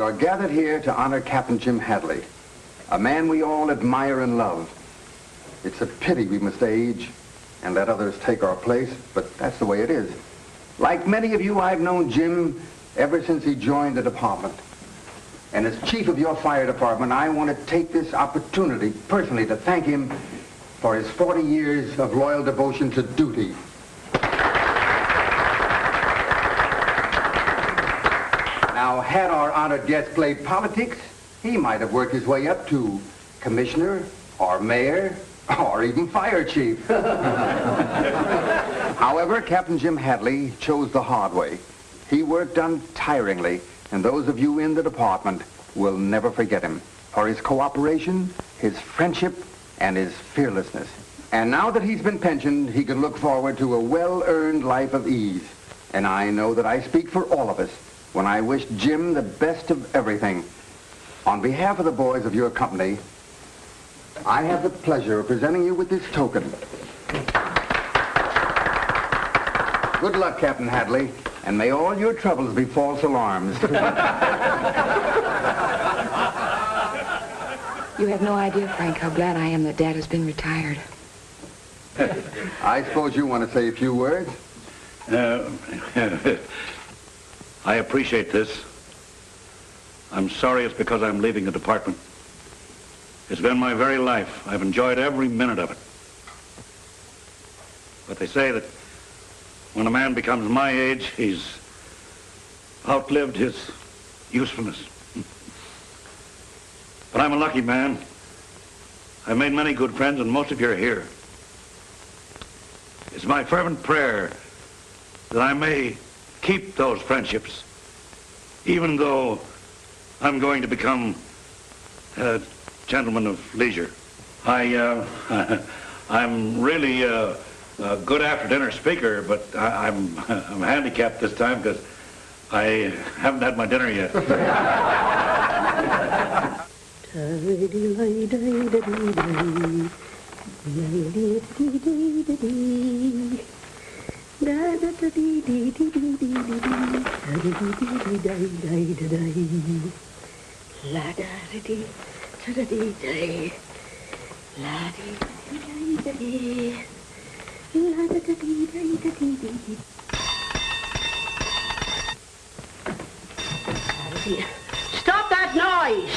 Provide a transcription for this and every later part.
are gathered here to honor Captain Jim Hadley, a man we all admire and love. It's a pity we must age and let others take our place, but that's the way it is. Like many of you, I've known Jim ever since he joined the department. And as chief of your fire department, I want to take this opportunity personally to thank him for his 40 years of loyal devotion to duty. Now, had our honored guest played politics, he might have worked his way up to commissioner or mayor or even fire chief. However, Captain Jim Hadley chose the hard way. He worked untiringly, and those of you in the department will never forget him for his cooperation, his friendship, and his fearlessness. And now that he's been pensioned, he can look forward to a well-earned life of ease. And I know that I speak for all of us when I wish Jim the best of everything. On behalf of the boys of your company, I have the pleasure of presenting you with this token. Good luck, Captain Hadley, and may all your troubles be false alarms. You have no idea, Frank, how glad I am that Dad has been retired. I suppose you want to say a few words? I appreciate this. I'm sorry it's because I'm leaving the department. It's been my very life. I've enjoyed every minute of it. But they say that when a man becomes my age, he's outlived his usefulness. But I'm a lucky man. I've made many good friends, and most of you are here. It's my fervent prayer that I may keep those friendships, even though I'm going to become a gentleman of leisure. I'm really a good after-dinner speaker, but I'm handicapped this time because I haven't had my dinner yet. Stop that noise!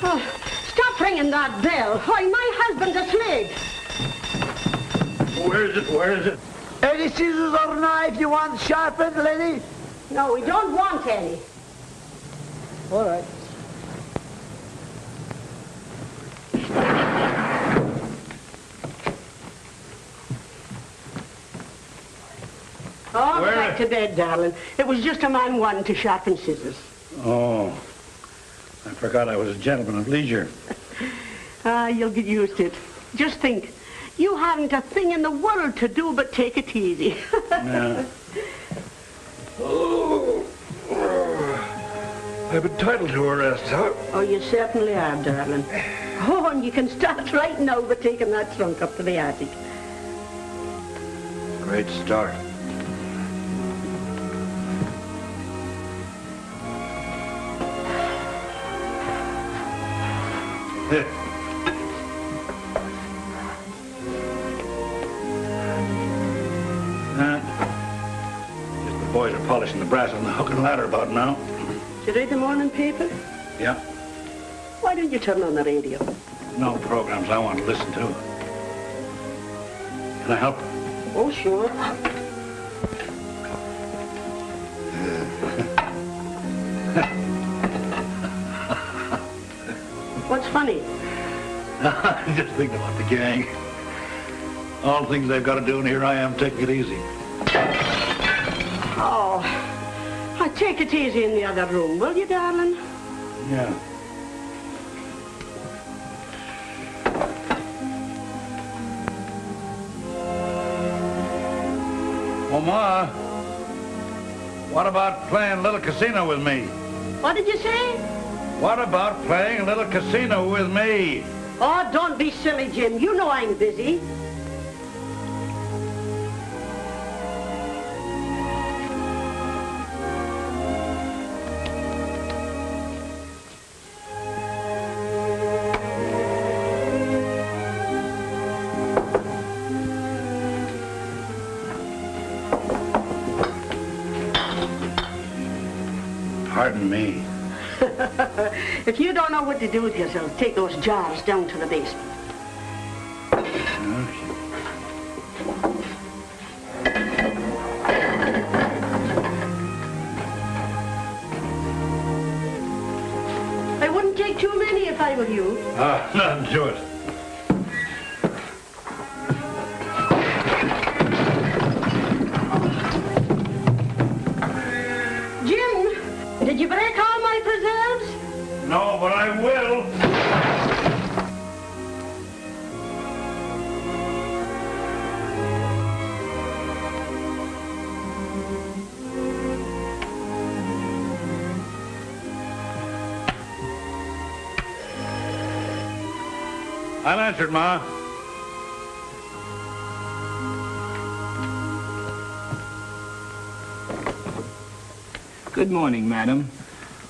Oh, stop ringing that bell. Why, my husband's asleep. Where is it? Where is it? Any scissors or knife you want sharpened, lady? No, we don't want any. All right. Oh, go back to bed, darling. It was just a man wanting to sharpen scissors. Oh, I forgot I was a gentleman of leisure. You'll get used to it. Just think, you haven't a thing in the world to do but take it easy. Yeah. Oh, I'm entitled to a rest, huh? Oh, you certainly are, darling. Oh, and you can start right now by taking that trunk up to the attic. Great start. Just the boys are polishing the brass on the hook and ladder about now. Did you read the morning paper? Yeah. Why don't you turn on the radio? No programs I want to listen to. Can I help? Oh, sure. What's funny? I'm just thinking about the gang. All the things they've got to do, and here I am taking it easy. Oh, take it easy in the other room, will you, darling? Yeah. Oh, Ma, what about playing a little casino with me? What did you say? What about playing a little casino with me? Oh, don't be silly, Jim. You know I'm busy. Pardon me. If you don't know what to do with yourself, take those jars down to the basement. I wouldn't take too many if I were you. Nothing to it. Jim, did you break all my preserves? No, but I will. I'll answer it, Ma. Good morning, madam.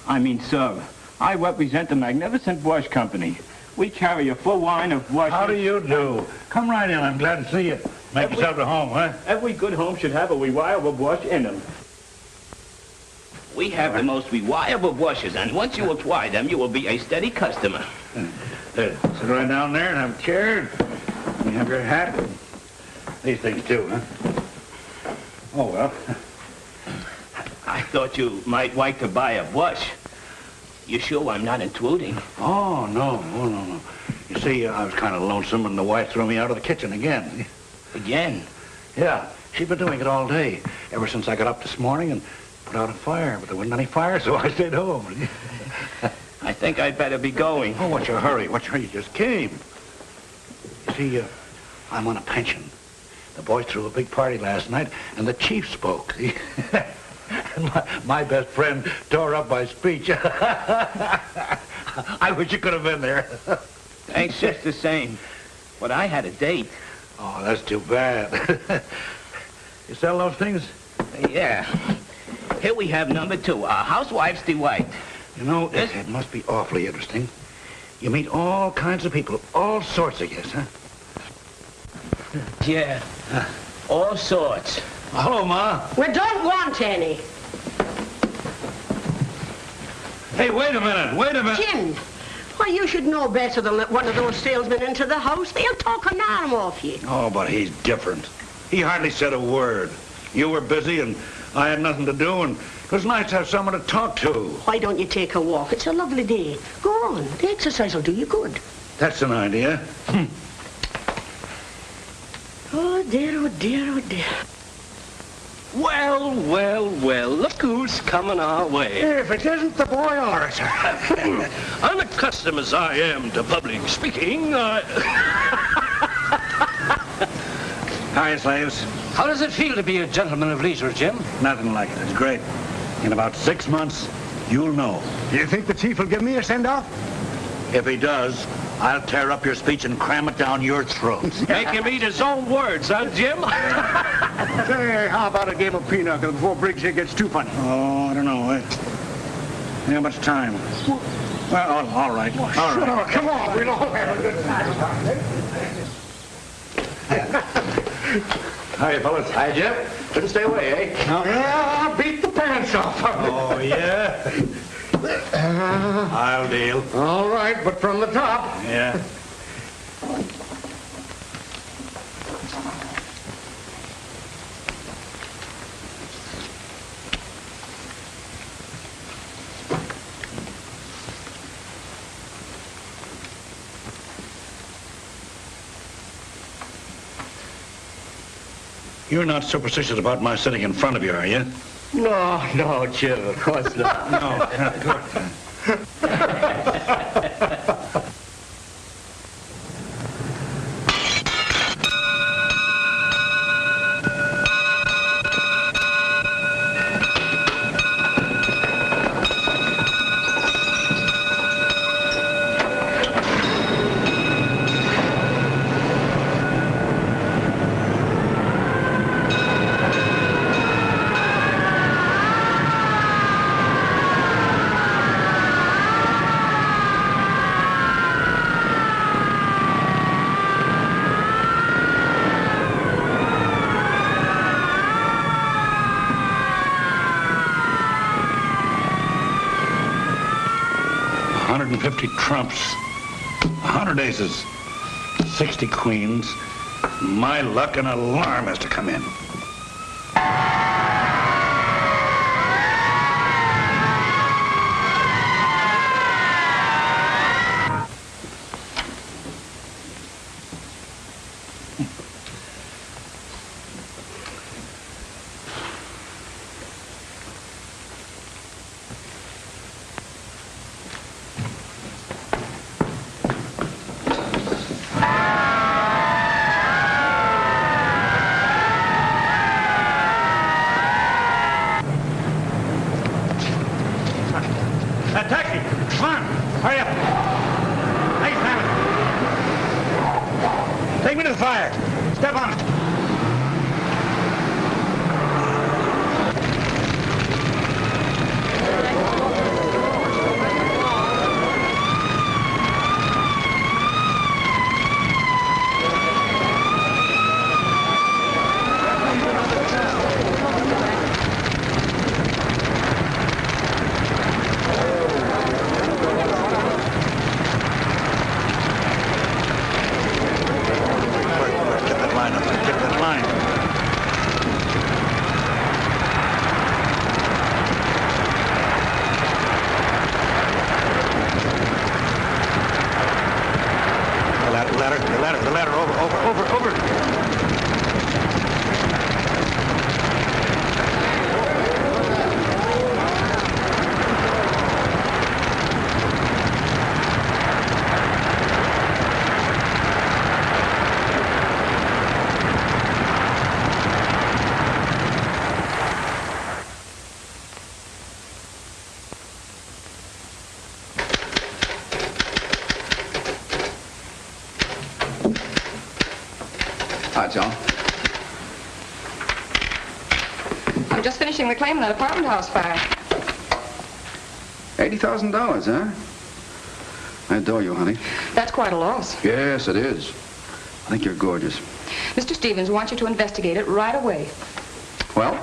I mean, sir. I represent the Magnificent Wash Company. We carry a full line of washes. How do you do? Come right in. I'm glad to see you. Make yourself at home, huh? Every good home should have a reliable wash in them. We have the most reliable washes, and once you apply them, you will be a steady customer. There, sit right down there and have a chair. You have your hat. These things too, huh? Oh, well. I thought you might like to buy a wash. You sure I'm not intruding? Oh, no. You see, I was kind of lonesome and the wife threw me out of the kitchen again. Again? Yeah, she's been doing it all day, ever since I got up this morning and put out a fire, but there wasn't any fire, so I stayed home. I think I'd better be going. Oh, what's your hurry? You just came. You see, I'm on a pension. The boys threw a big party last night, and the chief spoke. And my best friend tore up my speech. I wish you could have been there. Thanks just the same. But I had a date. Oh, that's too bad. You sell those things? Yeah. Here we have number 2, a housewife's delight. You know, it must be awfully interesting. You meet all kinds of people, all sorts, I guess, huh? Yeah, all sorts. Hello, Ma. We don't want any. Hey, wait a minute. Jim, why, you should know better than let one of those salesmen into the house. They'll talk an arm off you. Oh, but he's different. He hardly said a word. You were busy, and I had nothing to do, and it was nice to have someone to talk to. Why don't you take a walk? It's a lovely day. Go on. The exercise will do you good. That's an idea. Oh, dear, oh, dear, oh, dear. Well, look who's coming our way. If it isn't the boy orator. Unaccustomed as I am to public speaking, Hi, slaves. How does it feel to be a gentleman of leisure, Jim? Nothing like it. It's great. In about 6 months, you'll know. You think the chief will give me a send-off? If he does, I'll tear up your speech and cram it down your throat. Make him eat his own words, huh, Jim? Say, how about a game of pinochle before Briggs here gets too funny? Oh, I don't know. How much time? Well, all right. All right. Oh, come on, we'll all have a good time. Hi, fellas. Hi, Jim. Couldn't stay away, eh? Yeah, I'll beat the pants off. Oh, yeah? I'll deal. All right, but from the top. Yeah. You're not superstitious about my sitting in front of you, are you? No, Jim, of course not. No. 150 trumps, 100 aces, 60 queens. My luck, an alarm has to come in. Taxi! Come on! Hurry up! Hey, Simon! Take me to the fire! Step on it! The ladder, over. Hi, John. I'm just finishing reclaiming that apartment house fire. $80,000, huh? I adore you, honey. That's quite a loss. Yes, it is. I think you're gorgeous. Mr. Stevens wants you to investigate it right away. Well,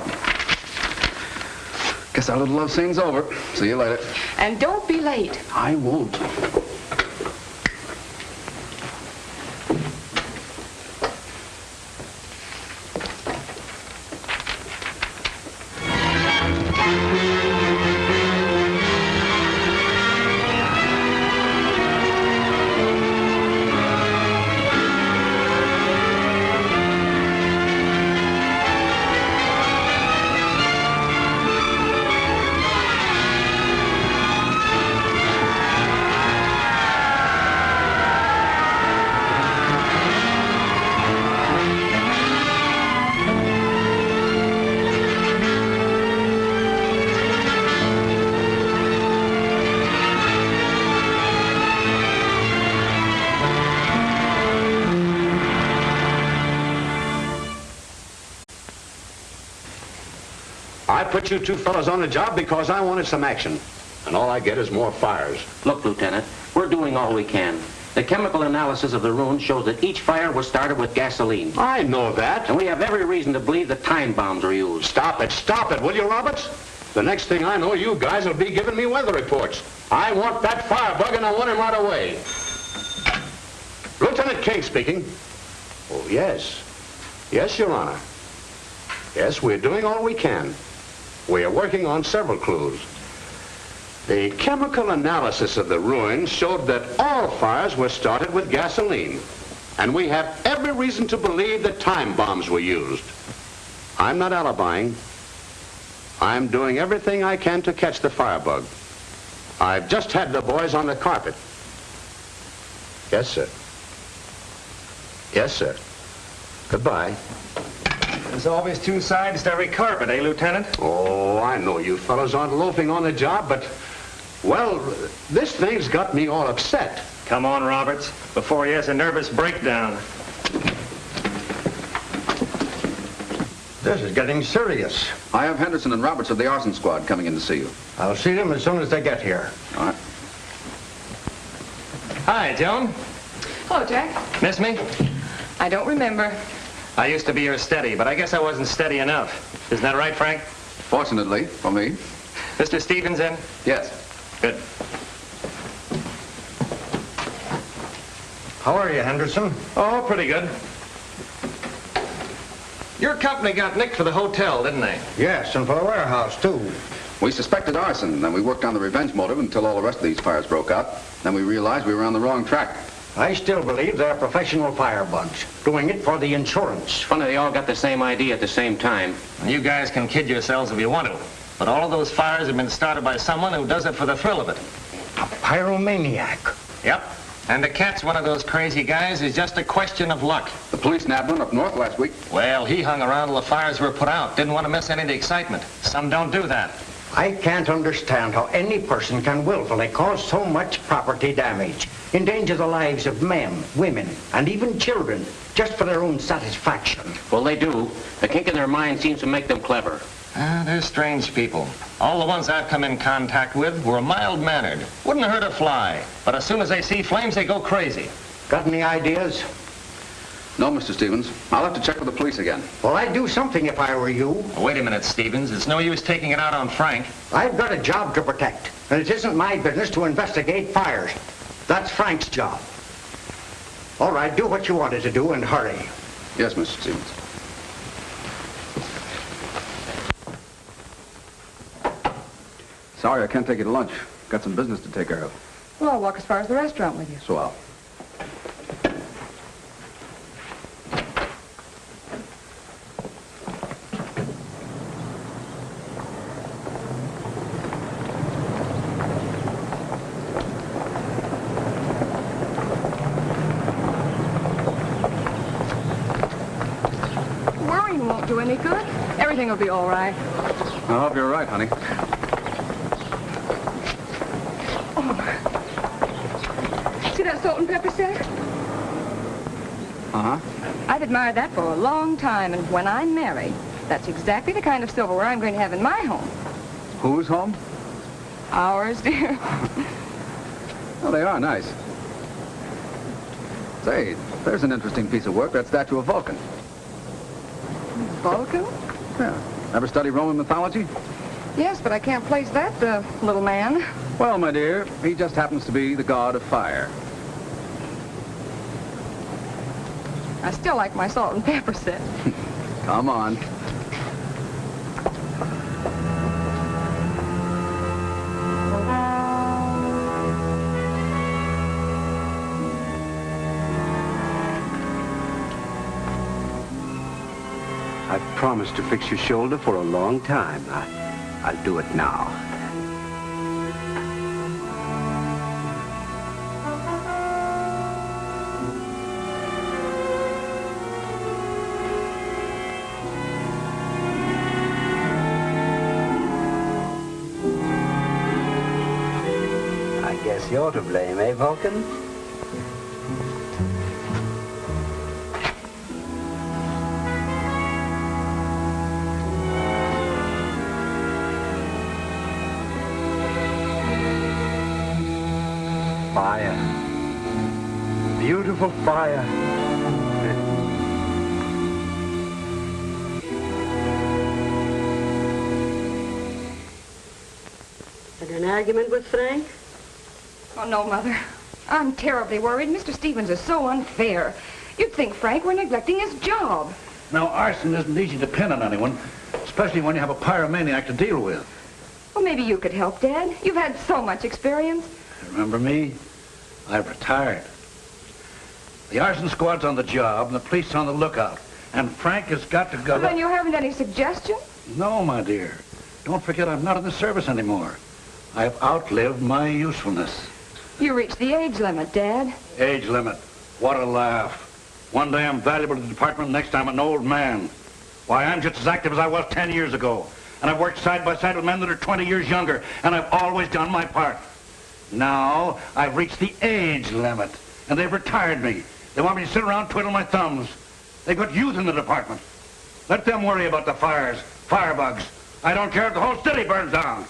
guess our little love scene's over. See you later. And don't be late. I won't. I put you two fellas on the job because I wanted some action. And all I get is more fires. Look, Lieutenant, we're doing all we can. The chemical analysis of the ruins shows that each fire was started with gasoline. I know that. And we have every reason to believe that time bombs were used. Stop it, will you, Roberts? The next thing I know, you guys will be giving me weather reports. I want that firebug, and I want him right away. Lieutenant King speaking. Oh, yes. Yes, Your Honor. Yes, we're doing all we can. We are working on several clues. The chemical analysis of the ruins showed that all fires were started with gasoline. And we have every reason to believe that time bombs were used. I'm not alibying. I'm doing everything I can to catch the firebug. I've just had the boys on the carpet. Yes, sir. Yes, sir. Goodbye. There's always two sides to every carpet, eh, Lieutenant? Oh, I know you fellas aren't loafing on the job, but, well, this thing's got me all upset. Come on, Roberts, before he has a nervous breakdown. This is getting serious. I have Henderson and Roberts of the arson squad coming in to see you. I'll see them as soon as they get here. All right. Hi, Joan. Hello, Jack. Miss me? I don't remember. I used to be your steady, but I guess I wasn't steady enough. Isn't that right, Frank? Fortunately, for me. Mr. Stevens in? Yes. Good. How are you, Henderson? Oh, pretty good. Your company got nicked for the hotel, didn't they? Yes, and for the warehouse, too. We suspected arson, then we worked on the revenge motive until all the rest of these fires broke out. Then we realized we were on the wrong track. I still believe they're professional firebugs, doing it for the insurance. Funny they all got the same idea at the same time. You guys can kid yourselves if you want to, but all of those fires have been started by someone who does it for the thrill of it. A pyromaniac. Yep. And to catch one of those crazy guys is just a question of luck. The police nabbed one up north last week. Well, he hung around till the fires were put out. Didn't want to miss any of the excitement. Some don't do that. I can't understand how any person can willfully cause so much property damage, endanger the lives of men, women, and even children, just for their own satisfaction. Well, they do. The kink in their mind seems to make them clever. They're strange people. All the ones I've come in contact with were mild-mannered. Wouldn't hurt a fly. But as soon as they see flames, they go crazy. Got any ideas? No, Mr. Stevens. I'll have to check with the police again. Well, I'd do something if I were you. Wait a minute, Stevens. It's no use taking it out on Frank. I've got a job to protect, and it isn't my business to investigate fires. That's Frank's job. All right, do what you wanted to do and hurry. Yes, Mr. Stevens. Sorry, I can't take you to lunch. Got some business to take care of. Well, I'll walk as far as the restaurant with you. Swell. Worrying won't do any good. Everything will be all right. I hope you're right, honey. See that salt and pepper set? Uh-huh. I've admired that for a long time, and when I'm married, that's exactly the kind of silverware I'm going to have in my home. Whose home? Ours, dear. Oh, they are nice. Say, there's an interesting piece of work, that statue of Vulcan. Vulcan? Yeah. Ever study Roman mythology? Yes, but I can't place that, little man. Well, my dear, he just happens to be the god of fire. I still like my salt and pepper set. Come on. I've promised to fix your shoulder for a long time. I'll do it now. I guess you're to blame, eh, Vulcan? Fire. Beautiful fire. Had an argument with Frank? Oh, no, Mother. I'm terribly worried. Mr. Stevens is so unfair. You'd think Frank were neglecting his job. Now, arson isn't easy to pin on anyone, especially when you have a pyromaniac to deal with. Well, maybe you could help, Dad. You've had so much experience. Remember me? I've retired. The arson squad's on the job, and the police on the lookout. And Frank has got to go... Well, then you haven't any suggestions? No, my dear. Don't forget I'm not in the service anymore. I've outlived my usefulness. You reached the age limit, Dad. Age limit. What a laugh. One day I'm valuable to the department, next time an old man. Why, I'm just as active as I was 10 years ago. And I've worked side by side with men that are 20 years younger, and I've always done my part. Now, I've reached the age limit, and they've retired me. They want me to sit around twiddling my thumbs. They've got youth in the department. Let them worry about the fires, firebugs. I don't care if the whole city burns down.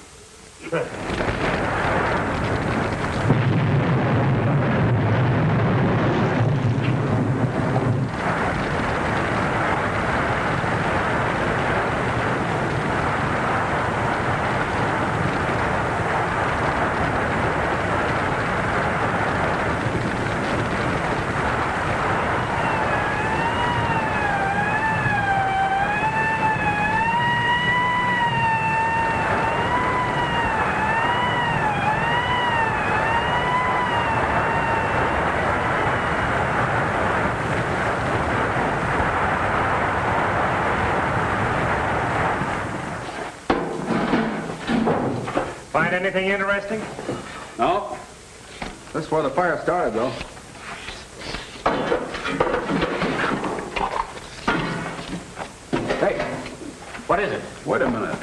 anything interesting? No. That's where the fire started, though. Hey, what is it? Wait a minute.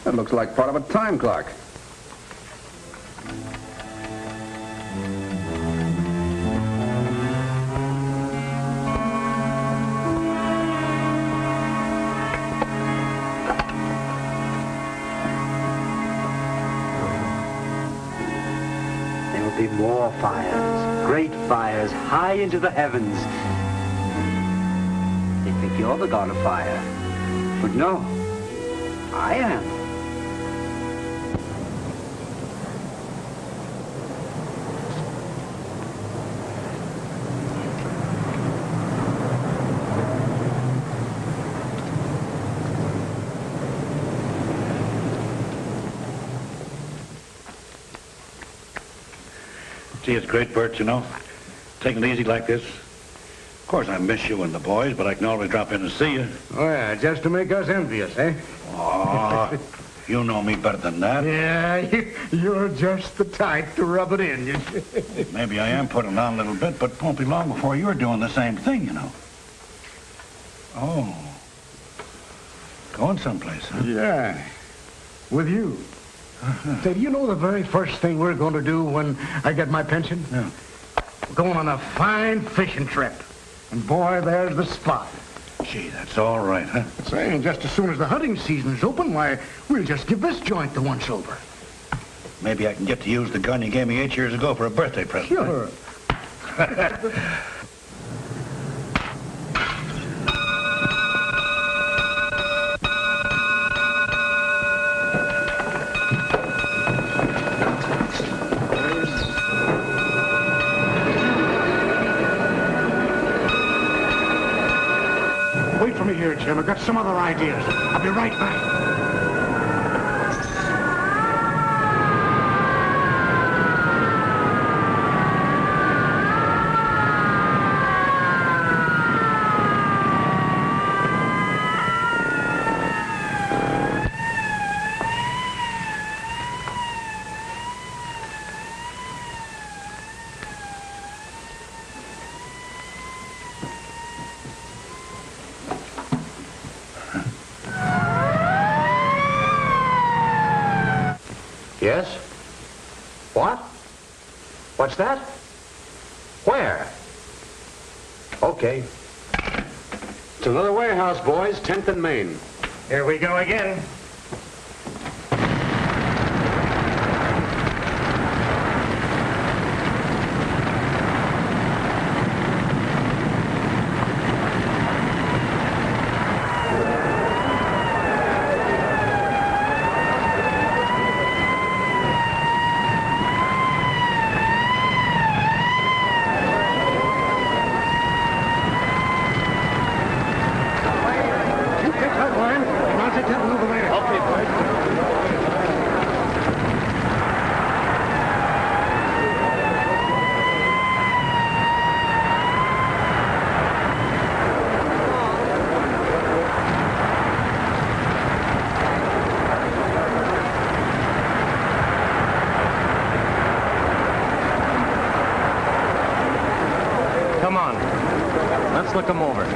That looks like part of a time clock. There will be more fires, great fires, high into the heavens. They think you're the god of fire. But no, I am. Gee, it's great, Bert, you know. Taking it easy like this. Of course, I miss you and the boys, but I can always drop in and see you. Oh, yeah, just to make us envious, eh? Aw, you know me better than that. Yeah, you're just the type to rub it in. Maybe I am putting on a little bit, but it won't be long before you're doing the same thing, you know. Oh. Going someplace, huh? Yeah, with you. Say, do you know the very first thing we're going to do when I get my pension? Yeah. We're going on a fine fishing trip. And boy, there's the spot. Gee, that's all right, huh? Say, and just as soon as the hunting season's open, why, we'll just give this joint the once-over. Maybe I can get to use the gun you gave me 8 years ago for a birthday present. Sure. Wait for me here, Jim. I've got some other ideas. I'll be right back. Yes? What? What's that? Where? Okay. It's another warehouse, boys. 10th and Main. Here we go again. Come on. Let's look them over.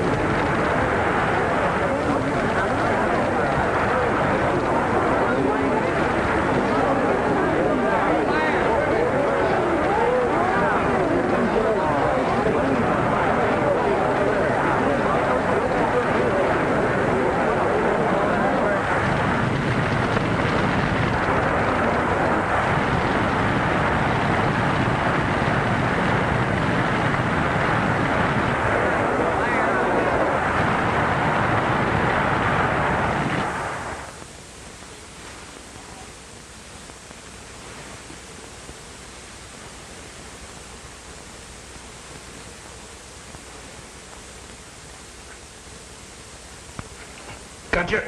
Gotcha.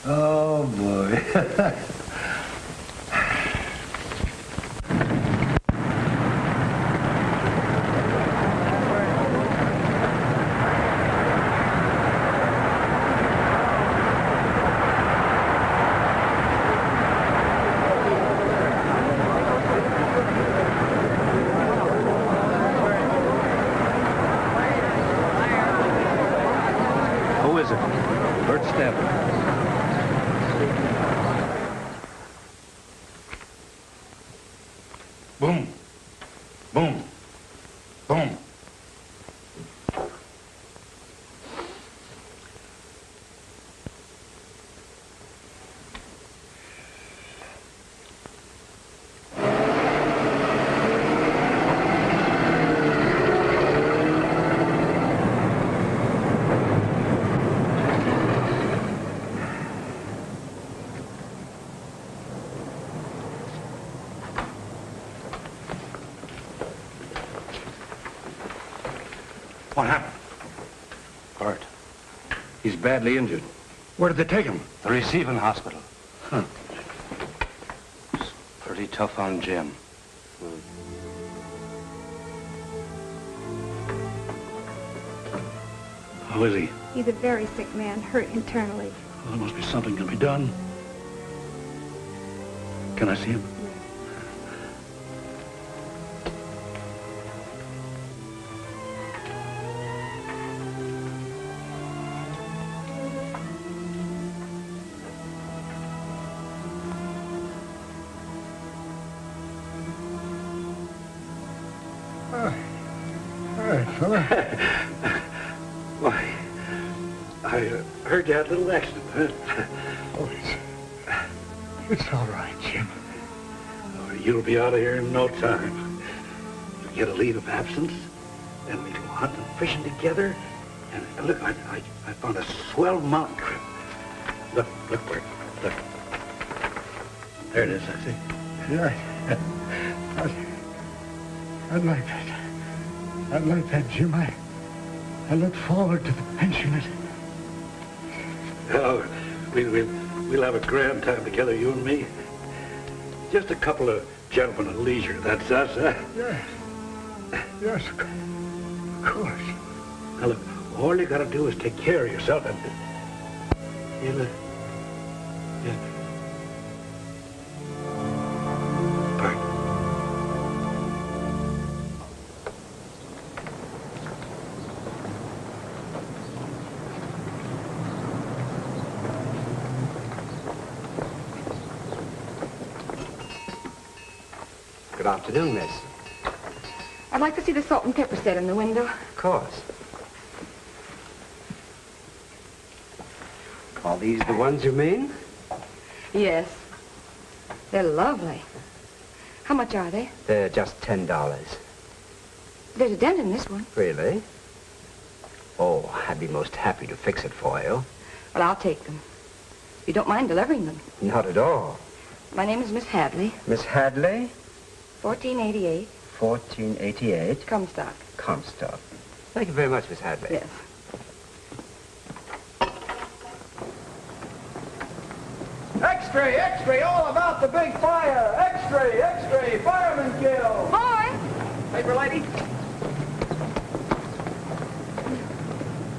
Oh, boy. it? Bert Stamping. Boom. Boom. Boom. What happened? Bert. He's badly injured. Where did they take him? The receiving hospital. Huh. It's pretty tough on Jim. How is he? He's a very sick man, hurt internally. Well, there must be something can be done. Can I see him? Why, I heard you had a little accident, huh? Oh, it's all right, Jim. Oh, you'll be out of here in no time. You'll get a leave of absence, then we go hunting and fishing together. And look, I found a swell mountain trip. Look, Bert, look. There it is, I see. Yeah, I'd like that. I'd like that, Jim. I look forward to the pension. Oh, we'll have a grand time together, you and me. Just a couple of gentlemen at leisure, that's us, huh? Yes, of course. Now look, all you gotta do is take care of yourself and you'll just... Bert. Good afternoon, miss. I'd like to see the salt and pepper set in the window. Of course. Are these the ones you mean? Yes. They're lovely. How much are they? They're just $10. There's a dent in this one. Really? Oh, I'd be most happy to fix it for you. Well, I'll take them. You don't mind delivering them? Not at all. My name is Miss Hadley. Miss Hadley? 1488. 1488. Comstock. Comstock. Thank you very much, Miss Hadley. Yes. X-ray, X-ray, all about the big fire. X-ray, X-ray, fireman kill. Boy! Paper lady.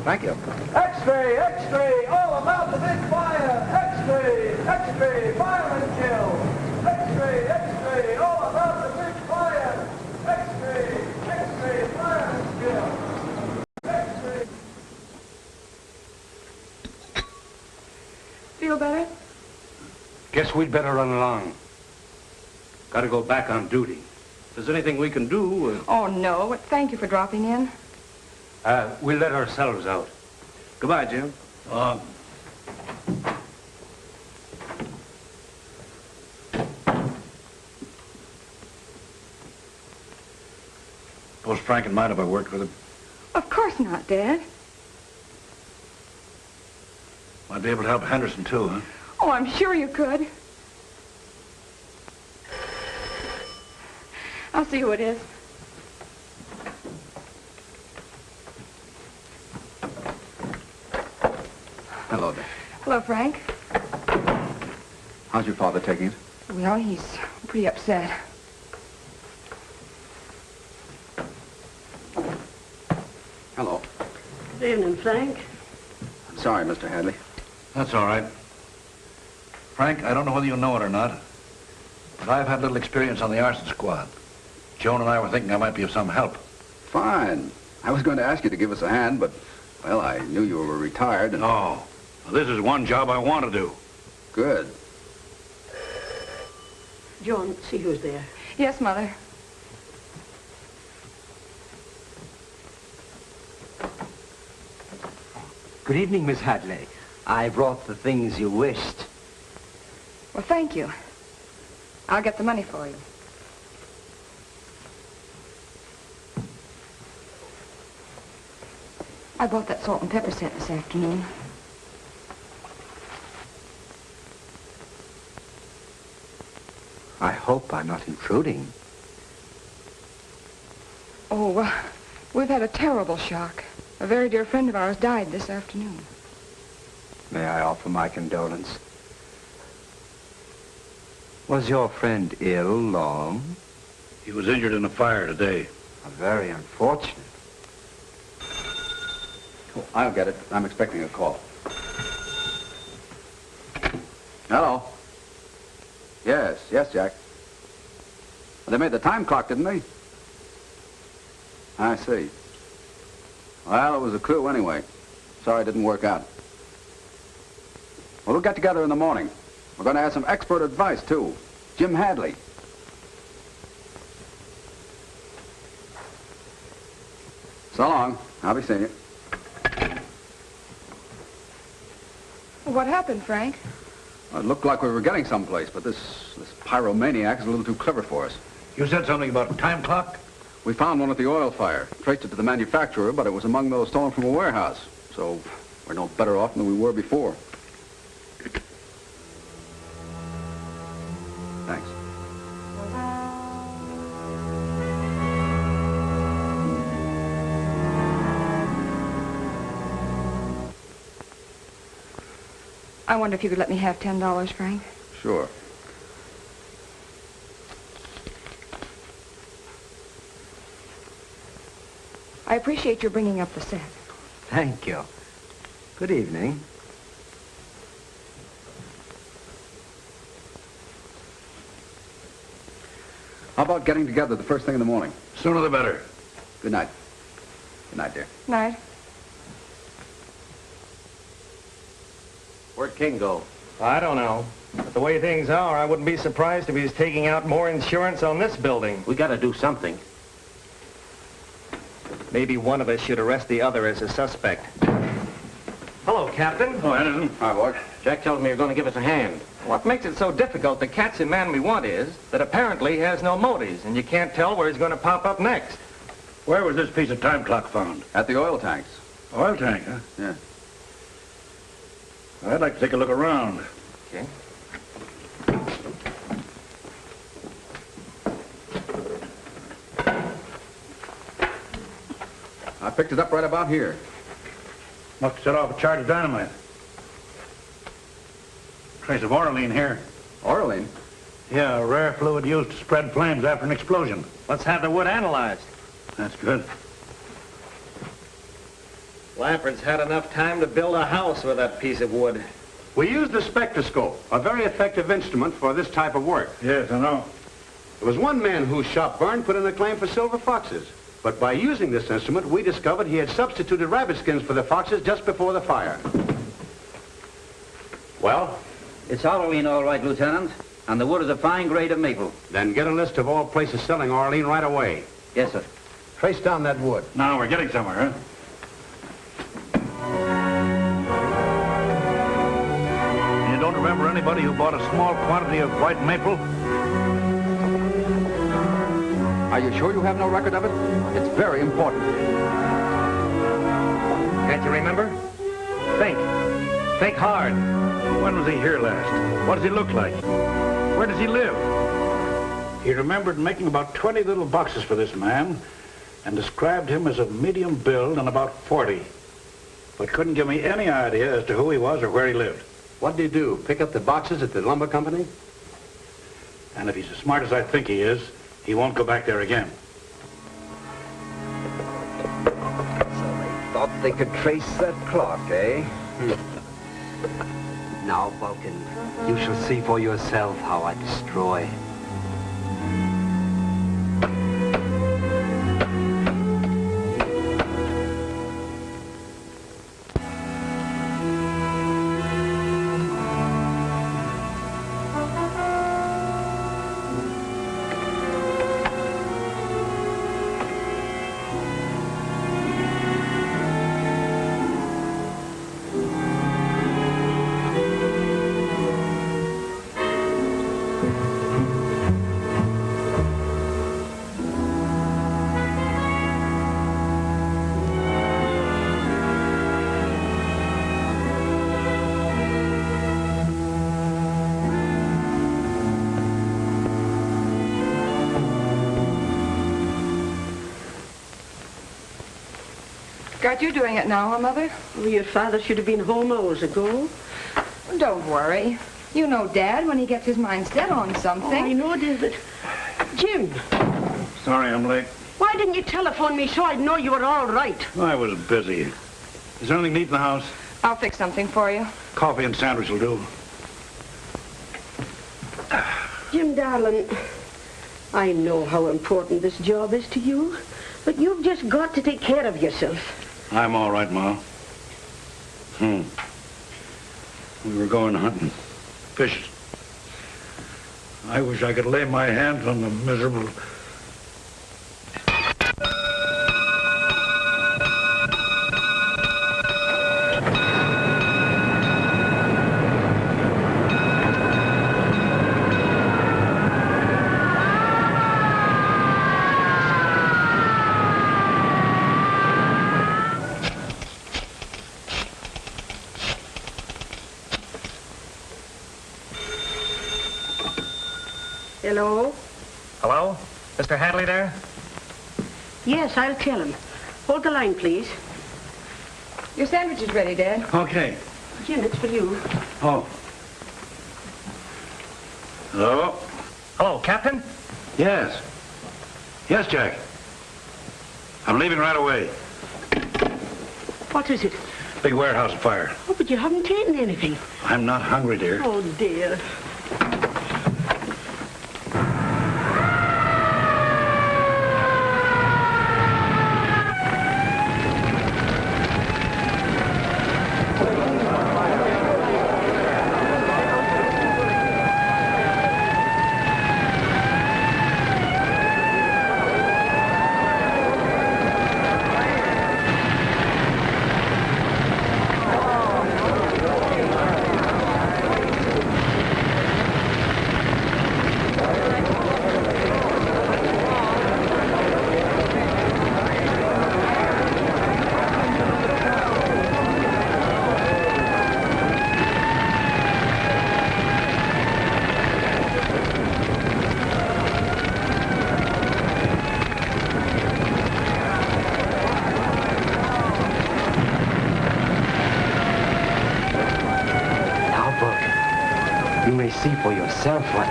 Thank you. X-ray, X-ray, all about the big fire. X-ray, X-ray, fireman kill. X-ray, X-ray, all about the big fire. X-ray, X-ray, fireman kill. X-ray. Feel better? Guess we'd better run along. Gotta go back on duty. If there's anything we can do, Oh, no. But thank you for dropping in. we'll let ourselves out. Goodbye, Jim. Suppose Frank and mind if I worked with him? Of course not, Dad. Might be able to help Henderson, too, huh? Oh, I'm sure you could. I'll see who it is. Hello there. Hello, Frank. How's your father taking it? Well, he's pretty upset. Hello. Good evening, Frank. Sorry, Mr. Hadley. That's all right. Frank, I don't know whether you know it or not, but I've had little experience on the arson squad. Joan and I were thinking I might be of some help. Fine. I was going to ask you to give us a hand, but Well, I knew you were retired and... Oh, well, this is one job I want to do. Good. John, see who's there. Yes, Mother. Good evening, Miss Hadley. I brought the things you wished. Well, thank you. I'll get the money for you. I bought that salt and pepper set this afternoon. I hope I'm not intruding. Oh, we've had a terrible shock. A very dear friend of ours died this afternoon. May I offer my condolence? Was your friend ill long? He was injured in a fire today. Very unfortunate. Oh, I'll get it. I'm expecting a call. Hello. Yes, Jack. They made the time clock, didn't they? I see. Well, it was a clue anyway. Sorry it didn't work out. Well, we'll get together in the morning. We're going to have some expert advice, too. Jim Hadley. So long. I'll be seeing you. What happened, Frank? Well, it looked like we were getting someplace, but this pyromaniac is a little too clever for us. You said something about a time clock? We found one at the oil fire. Traced it to the manufacturer, but it was among those stolen from a warehouse. So we're no better off than we were before. Thanks. I wonder if you could let me have $10, Frank. Sure. I appreciate your bringing up the set. Thank you. Good evening. How about getting together the first thing in the morning? Sooner the better. Good night. Good night, dear. Night. Where'd King go? I don't know. But the way things are, I wouldn't be surprised if he's taking out more insurance on this building. We gotta do something. Maybe one of us should arrest the other as a suspect. Hello, Captain. Oh, Anderson. Hi, boy. Jack tells me you're gonna give us a hand. What makes it so difficult to catch the man we want is that apparently he has no motives, and you can't tell where he's going to pop up next. Where was this piece of time clock found? At the oil tanks. Oil tank, huh? Yeah. I'd like to take a look around. Okay. I picked it up right about here. Must have set off a charge of dynamite. Trace of oralene here. Oralene? Yeah, a rare fluid used to spread flames after an explosion. Let's have the wood analyzed. That's good. Lamford's had enough time to build a house with that piece of wood. We used the spectroscope, a very effective instrument for this type of work. Yes, I know. There was one man whose shop burned put in a claim for silver foxes. But by using this instrument, we discovered he had substituted rabbit skins for the foxes just before the fire. Well? It's Oralene, all right, Lieutenant. And the wood is a fine grade of maple. Then get a list of all places selling Oralene right away. Yes, sir. Trace down that wood. Now we're getting somewhere, huh? You don't remember anybody who bought a small quantity of white maple? Are you sure you have no record of it? It's very important. Can't you remember? Think. Think hard. When was he here last? What does he look like? Where does he live? He remembered making about 20 little boxes for this man and described him as of medium build and about 40. But couldn't give me any idea as to who he was or where he lived. What did he do? Pick up the boxes at the lumber company? And if he's as smart as I think he is, he won't go back there again. So they thought they could trace that clock, eh? Now, Vulcan, you shall see for yourself how I destroy. Aren't you doing it now, huh, Mother? Well, your father should have been home hours ago. Don't worry. You know Dad when he gets his mind set on something. Oh, I know, David. Jim. Sorry I'm late. Why didn't you telephone me so I'd know you were all right? I was busy. Is there anything to eat in the house? I'll fix something for you. Coffee and sandwich will do. Jim, darling, I know how important this job is to you, but you've just got to take care of yourself. I'm all right, Ma. We were going hunting. Fishing. I wish I could lay my hands on the miserable... Hello? Hello? Mr. Hadley there? Yes, I'll tell him. Hold the line, please. Your sandwich is ready, Dad. Okay. Jim, it's for you. Oh. Hello? Hello, Captain? Yes. Yes, Jack. I'm leaving right away. What is it? Big warehouse fire. Oh, but you haven't eaten anything. I'm not hungry, dear. Oh, dear. You may see for yourself what...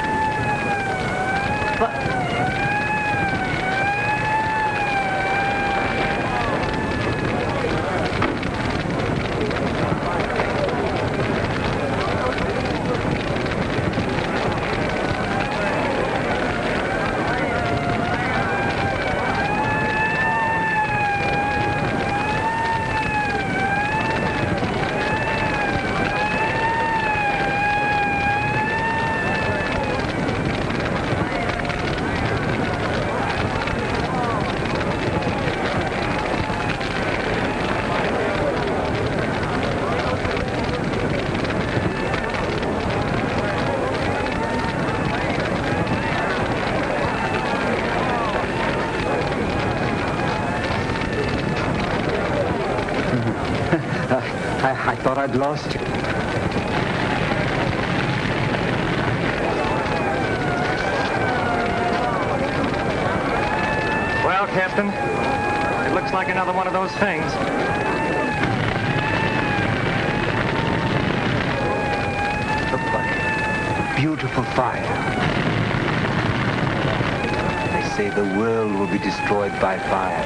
I thought I'd lost you. Well, Captain, it looks like another one of those things. Look like a beautiful fire. They say the world will be destroyed by fire.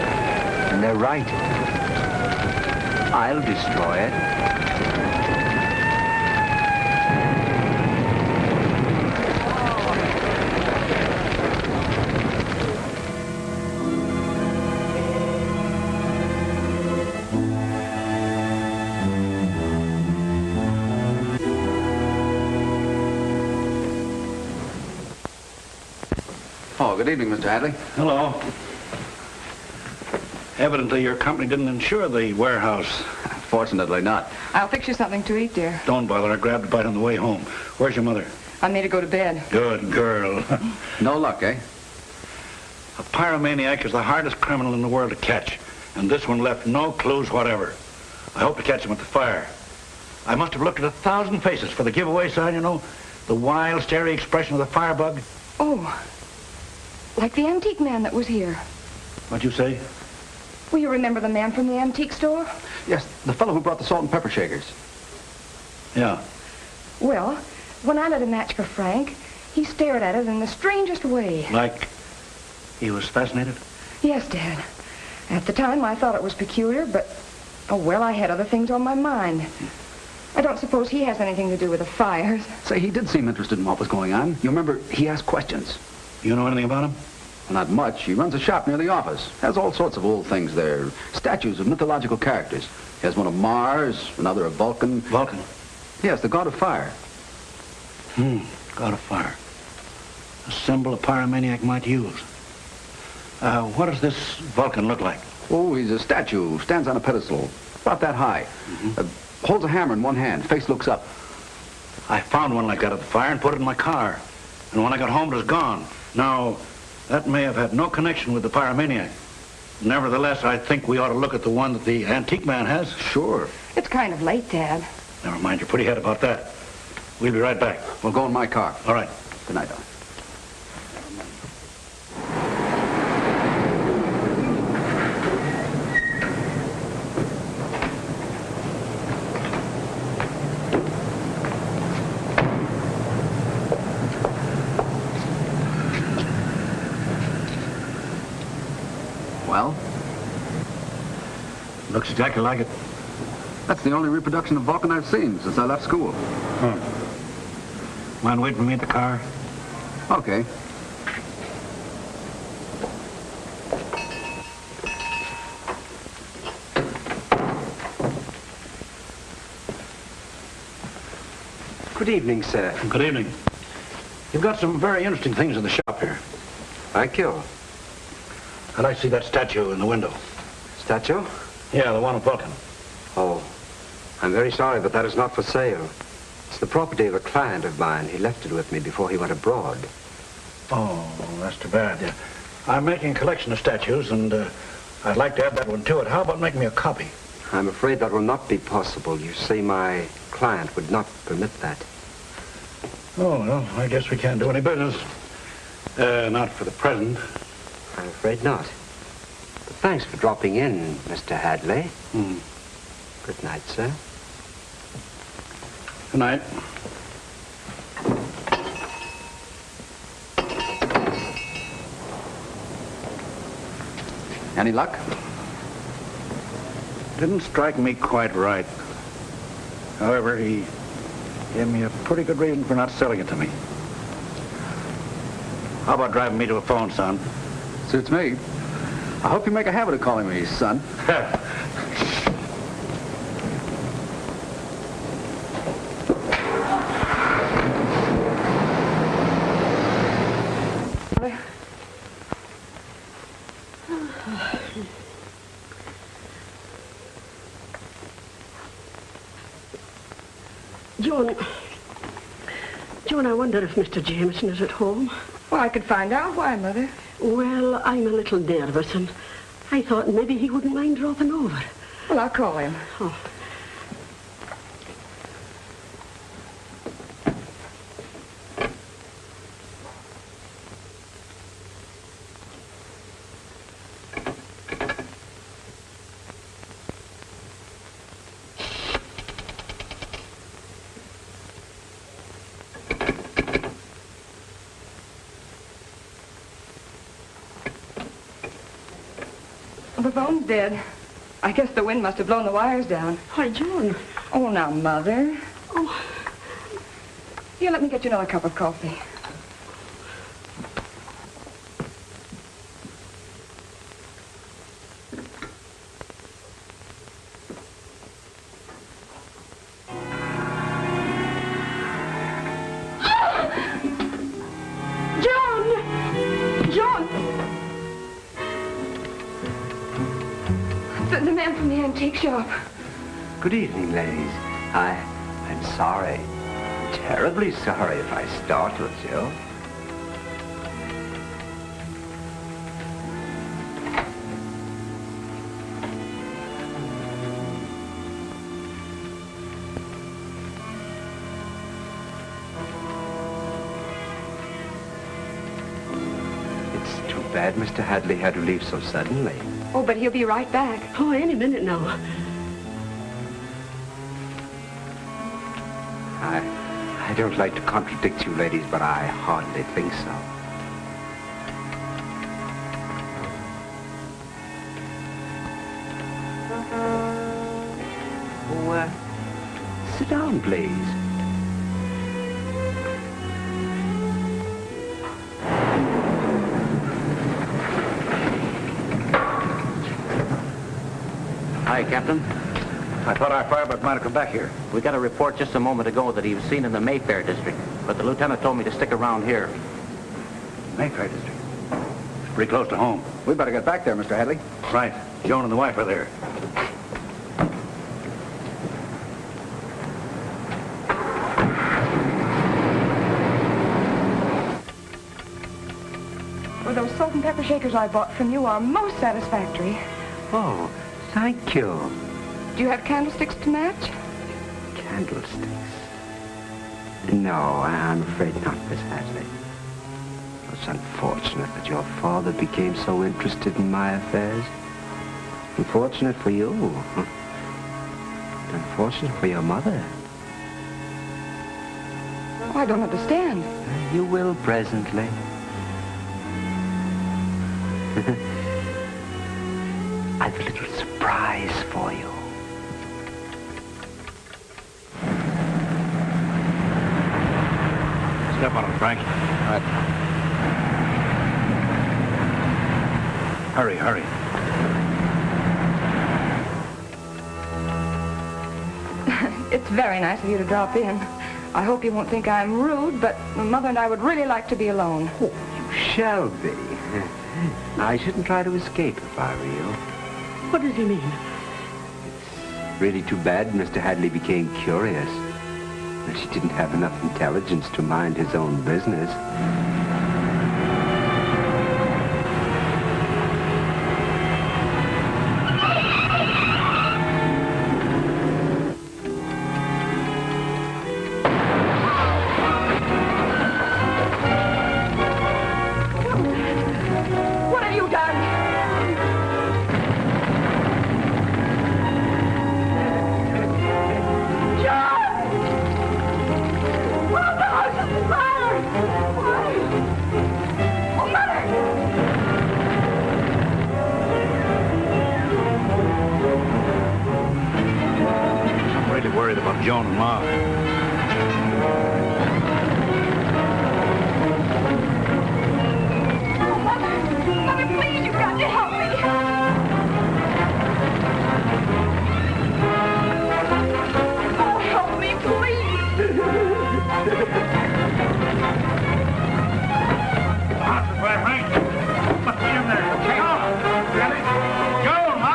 And they're right. I'll destroy it. Oh, good evening, Mr. Hadley. Hello. Evidently, your company didn't insure the warehouse. Fortunately not. I'll fix you something to eat, dear. Don't bother. I grabbed a bite on the way home. Where's your mother? I made her go to bed. Good girl. No luck, eh? A pyromaniac is the hardest criminal in the world to catch, and this one left no clues whatever. I hope to catch him at the fire. I must have looked at 1,000 faces for the giveaway sign, you know, the wild, starry expression of the firebug. Oh, like the antique man that was here. What'd you say? Will you remember the man from the antique store? Yes, the fellow who brought the salt and pepper shakers. Yeah. Well, when I lit a match for Frank, he stared at it in the strangest way. Like he was fascinated? Yes, Dad. At the time, I thought it was peculiar, but, oh, well, I had other things on my mind. I don't suppose he has anything to do with the fires. Say, he did seem interested in what was going on. You remember, he asked questions. You know anything about him? Well, not much. He runs a shop near the office. Has all sorts of old things there. Statues of mythological characters. He has one of Mars, another of Vulcan. Vulcan? Yes, the god of fire. God of fire. A symbol a pyromaniac might use. What does this Vulcan look like? Oh, he's a statue. Stands on a pedestal. About that high. Holds a hammer in one hand. Face looks up. I found one like that at the fire and put it in my car. And when I got home, it was gone. Now, that may have had no connection with the pyromaniac. Nevertheless, I think we ought to look at the one that the antique man has. Sure. It's kind of late, Dad. Never mind your pretty head about that. We'll be right back. We'll go in my car. All right. Good night, darling. Well? Looks exactly like it. That's the only reproduction of Vulcan I've seen since I left school. Mind waiting for me at the car? Okay. Good evening, sir. Good evening. You've got some very interesting things in the shop here. Thank you. I'd like to see that statue in the window. Statue? Yeah, the one of Vulcan. Oh, I'm very sorry, but that is not for sale. It's the property of a client of mine. He left it with me before he went abroad. Oh, that's too bad. Yeah. I'm making a collection of statues, and I'd like to add that one to it. How about making me a copy? I'm afraid that will not be possible. You see, my client would not permit that. Oh, well, I guess we can't do any business. Not for the present. I'm afraid not. But thanks for dropping in, Mr. Hadley. Good night, sir. Good night. Any luck? Didn't strike me quite right. However, he gave me a pretty good reason for not selling it to me. How about driving me to a phone, son? Suits me. I hope you make a habit of calling me son. John, I wonder if Mr. Jameson is at home. Well, I could find out. Why, Mother? Well, I'm a little nervous, and I thought maybe he wouldn't mind dropping over. Well, I'll call him. Oh. The phone's dead. I guess the wind must have blown the wires down. Why, John. Oh, now, Mother. Oh. Here, let me get you another cup of coffee. The man from the antique shop. Good evening, ladies. I'm sorry. Terribly sorry if I startled you. It's too bad Mr. Hadley had to leave so suddenly. Oh, but he'll be right back. Oh, any minute now. I don't like to contradict you ladies, but I hardly think so. Oh, sit down, please. Hi, Captain. I thought our fireman might have come back here. We got a report just a moment ago that he was seen in the Mayfair district, but the lieutenant told me to stick around here. Mayfair district. It's pretty close to home. We better get back there, Mr. Hadley. Right. Joan and the wife are there. Well, those salt and pepper shakers I bought from you are most satisfactory. Oh, thank you. Do you have candlesticks to match? Candlesticks? No, I'm afraid not, Miss Hadley. It's unfortunate that your father became so interested in my affairs. Unfortunate for you. Unfortunate for your mother. Oh, I don't understand. You will presently. I've a little surprise for you. Step on him, Frank. All right. Hurry, hurry. It's very nice of you to drop in. I hope you won't think I'm rude, but Mother and I would really like to be alone. Oh, you shall be. I shouldn't try to escape if I were you. What does he mean? It's really too bad Mr. Hadley became curious. But he didn't have enough intelligence to mind his own business. Worried about Joan and Ma. Mother, please, you've got to help me. Oh, help me, please. Awesome, Frank. What's in there? Hang on. Ready? Joan, Ma!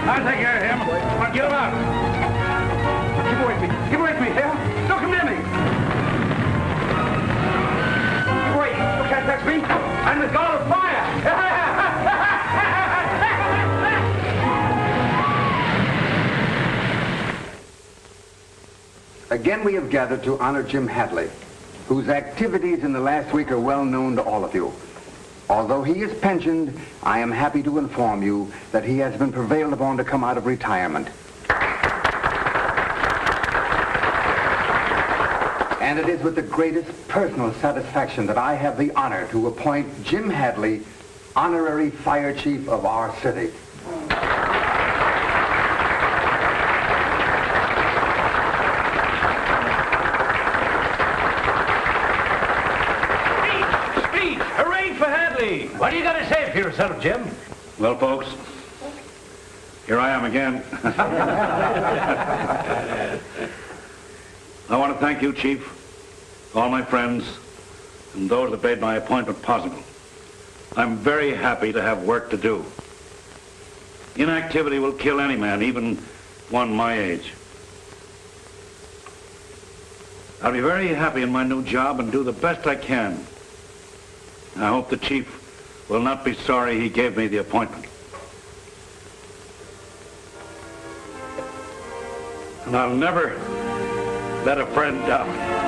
I'll take care of him. Now get him out. Keep away from me. Keep away from me, Hale. Don't come near me. Keep away. You can't touch me. I'm the god of fire. Again, we have gathered to honor Jim Hadley, whose activities in the last week are well known to all of you. Although he is pensioned, I am happy to inform you that he has been prevailed upon to come out of retirement. And it is with the greatest personal satisfaction that I have the honor to appoint Jim Hadley honorary fire chief of our city. What do you got to say for yourself, Jim? Well, folks, here I am again. I want to thank you, Chief, all my friends, and those that made my appointment possible. I'm very happy to have work to do. Inactivity will kill any man, even one my age. I'll be very happy in my new job and do the best I can. I hope the Chief will not be sorry he gave me the appointment. And I'll never let a friend down.